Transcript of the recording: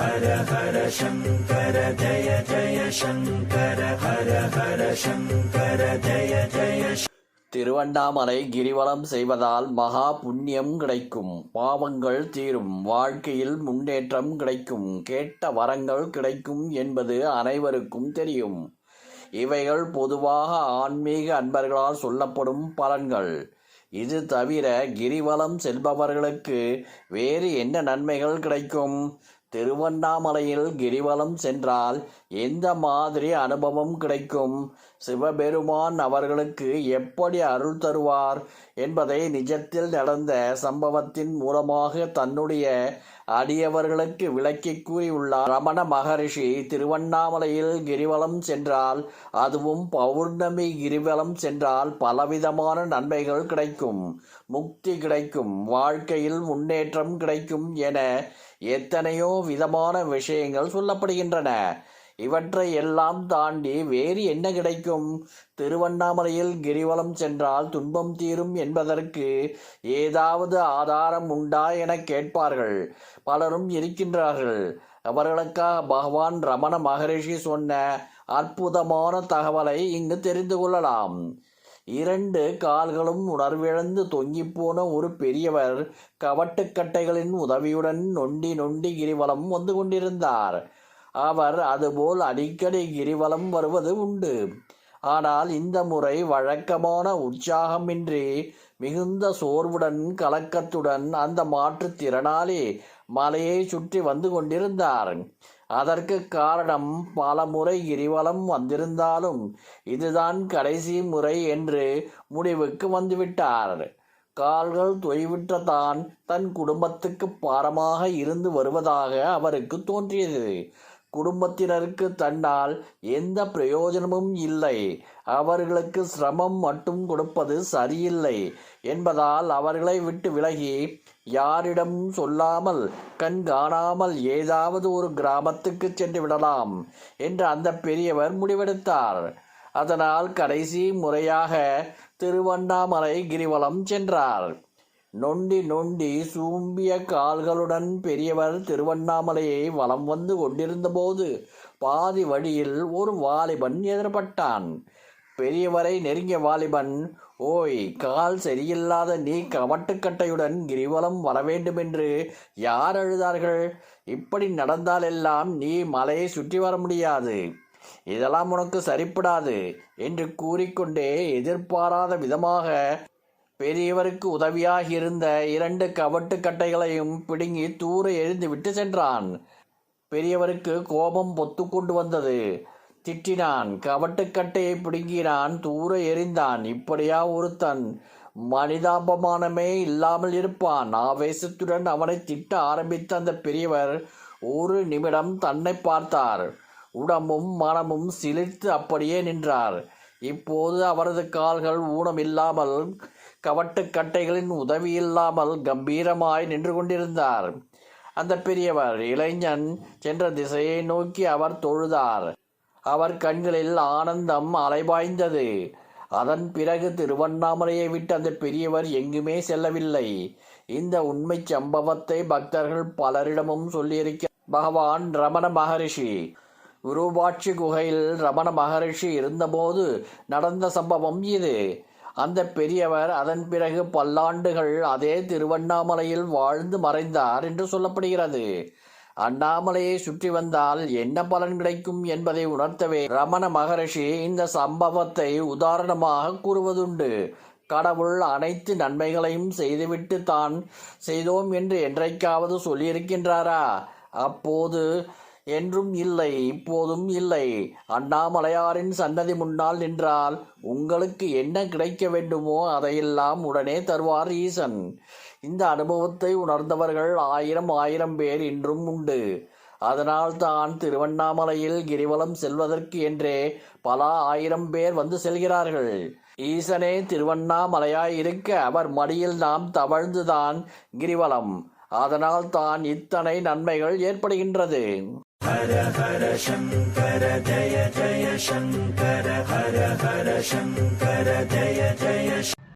ஹர ஹர சங்கர ஜய ஜய சங்கர ஹர ஹர சங்கர ஜய ஜய. திருவண்ணாமலை கிரிவலம் செய்வதால் மகா புண்ணியம் கிடைக்கும், பாவங்கள் தீரும், வாழ்க்கையில் முன்னேற்றம் கிடைக்கும், கேட்ட வரங்கள் கிடைக்கும் என்பது அனைவருக்கும் தெரியும். இவைகள் பொதுவாக ஆன்மீக அன்பர்களால் சொல்லப்படும் பலன்கள். இது தவிர கிரிவலம் செல்பவர்களுக்கு வேறு என்ன நன்மைகள் கிடைக்கும்? திருவண்ணாமலையில் கிரிவலம் சென்றால் எந்த மாதிரி அனுபவம் கிடைக்கும்? சிவபெருமான் அவர்களுக்கு எப்படி அருள் தருவார் என்பதை நிஜத்தில் நடந்த சம்பவத்தின் மூலமாக தன்னுடைய அடியவர்களுக்கு விளக்கி கூறியுள்ளார். ரமண மகரிஷி திருவண்ணாமலையில் கிரிவலம் சென்றால், அதுவும் பௌர்ணமி கிரிவலம் சென்றால் பலவிதமான நன்மைகள் கிடைக்கும், முக்தி கிடைக்கும், வாழ்க்கையில் முன்னேற்றம் கிடைக்கும் என எத்தனையோ விதமான விஷயங்கள் சொல்லப்படுகின்றன. இவற்றை எல்லாம் தாண்டி வேறு என்ன கிடைக்கும்? திருவண்ணாமலையில் கிரிவலம் சென்றால் துன்பம் தீரும் என்பதற்கு ஏதாவது ஆதாரம் உண்டா என கேட்பார்கள் பலரும் இருக்கின்றார்கள். அவர்களுக்காக பகவான் ரமண மகரிஷி சொன்ன அற்புதமான தகவலை இங்கு தெரிந்து கொள்ளலாம். 2 கால்களும் உணர்விழந்து தொங்கிப்போன ஒரு பெரியவர் கவட்டுக்கட்டைகளின் உதவியுடன் நொண்டி நொண்டி கிரிவலம் வந்து கொண்டிருந்தார். அவர் அதுபோல் அடிக்கடி கிரிவலம் வருவது உண்டு. ஆனால் இந்த முறை வழக்கமான உற்சாகமின்றி மிகுந்த சோர்வுடன் கலக்கத்துடன் அந்த மாற்றுத்திறனாளி மலையை சுற்றி வந்து கொண்டிருந்தார். அதற்கு காரணம், பல முறை கிரிவலம் வந்திருந்தாலும் இதுதான் கடைசி முறை என்று முடிவுக்கு வந்துவிட்டார். கால்கள் தொய்விட்ட தான் தன் குடும்பத்துக்கு பாரமாக இருந்து வருவதாக அவருக்கு தோன்றியது. குடும்பத்தினருக்கு தன்னால் எந்த பிரயோஜனமும் இல்லை, அவர்களுக்கு சிரமம் மட்டும் கொடுப்பது சரியில்லை என்பதால் அவர்களை விட்டு விலகி யாரிடமும் சொல்லாமல் கண் காணாமல் ஏதாவது ஒரு கிராமத்துக்கு சென்று விடலாம் என்று அந்த பெரியவர் முடிவெடுத்தார். அதனால் கடைசி முறையாக திருவண்ணாமலை கிரிவலம் சென்றார். நொண்டி நொண்டி சூம்பிய கால்களுடன் பெரியவர் திருவண்ணாமலையை வலம் வந்து கொண்டிருந்த போது பாதி வழியில் ஒரு வாலிபன் எதிர்பட்டான். பெரியவரை நெருங்கிய வாலிபன், ஓய், கால் சரியில்லாத நீ கவட்டுக்கட்டையுடன் கிரிவலம் வர வேண்டுமென்று யார் அழுதார்கள்? இப்படி நடந்தாலெல்லாம் நீ மலையை சுற்றி வர முடியாது, இதெல்லாம் உனக்கு சரிப்படாது என்று கூறிக்கொண்டே எதிர்பாராத விதமாக பெரியவருக்கு உதவியாக இருந்த 2 கவட்டுக்கட்டைகளையும் பிடுங்கி தூர எறிந்து விட்டு சென்றான். பெரியவருக்கு கோபம் பொத்து கொண்டு வந்தது. திட்டினான், கவட்டுக்கட்டையை பிடுங்கினான், தூர எறிந்தான். இப்படியா ஒருத்தன் மனிதாபமானமே இல்லாமல் இருப்பான்? ஆவேசத்துடன் அவனை திட்ட ஆரம்பித்த அந்த பெரியவர் ஒரு நிமிடம் தன்னை பார்த்தார். உடம்பும் மனமும் சிலிர்த்து அப்படியே நின்றார். இப்போது அவரது கால்கள் ஊனமில்லாமல் கவட்டுக்கட்டைகளின் உதவி இல்லாமல் கம்பீரமாய் நின்று கொண்டிருந்தார். அந்த பெரியவர் இளைஞன் சென்ற திசையை நோக்கி அவர் தொழுதார். அவர் கண்களில் ஆனந்தம் அலைபாய்ந்தது. அதன் பிறகு திருவண்ணாமலையை விட்டு அந்த பெரியவர் எங்குமே செல்லவில்லை. இந்த உண்மை சம்பவத்தை பக்தர்கள் பலரிடமும் சொல்லியிருக்க பகவான் ரமண மகரிஷி விருபாட்சி குகையில் ரமண மகரிஷி இருந்தபோது நடந்த சம்பவம் இது. அந்த பெரியவர் அதன் பிறகு பல்லாண்டுகள் அதே திருவண்ணாமலையில் வாழ்ந்து மறைந்தார் என்று சொல்லப்படுகிறது. அண்ணாமலையை சுற்றி வந்தால் என்ன பலன் கிடைக்கும் என்பதை உணர்த்தவே ரமண மகரிஷி இந்த சம்பவத்தை உதாரணமாக கூறுவதுண்டு. கடவுள் அனைத்து நன்மைகளையும் செய்துவிட்டு தான் செய்தோம் என்று என்றைக்காவது சொல்லியிருக்கின்றாரா? அப்போது என்றும் இல்லை, இப்போதும் இல்லை. அண்ணாமலையாரின் சன்னதி முன்னால் நின்றால் உங்களுக்கு என்ன கிடைக்க வேண்டுமோ அதையெல்லாம் உடனே தருவார் ஈசன். இந்த அனுபவத்தை உணர்ந்தவர்கள் 1000 பேர் இன்றும் உண்டு. அதனால் தான் திருவண்ணாமலையில் கிரிவலம் செல்வதற்கு என்றே பல 1000 பேர் வந்து செல்கிறார்கள். ஈசனே திருவண்ணாமலையாய் இருக்க அவர் மடியில் நாம் தவழ்ந்துதான் கிரிவலம். அதனால் தான் இத்தனை நன்மைகள் ஏற்படுகின்றது. ஹர ஹர சங்கர ஜய ஜய சங்கர ஹர ஹர சங்கர ஜய ஜய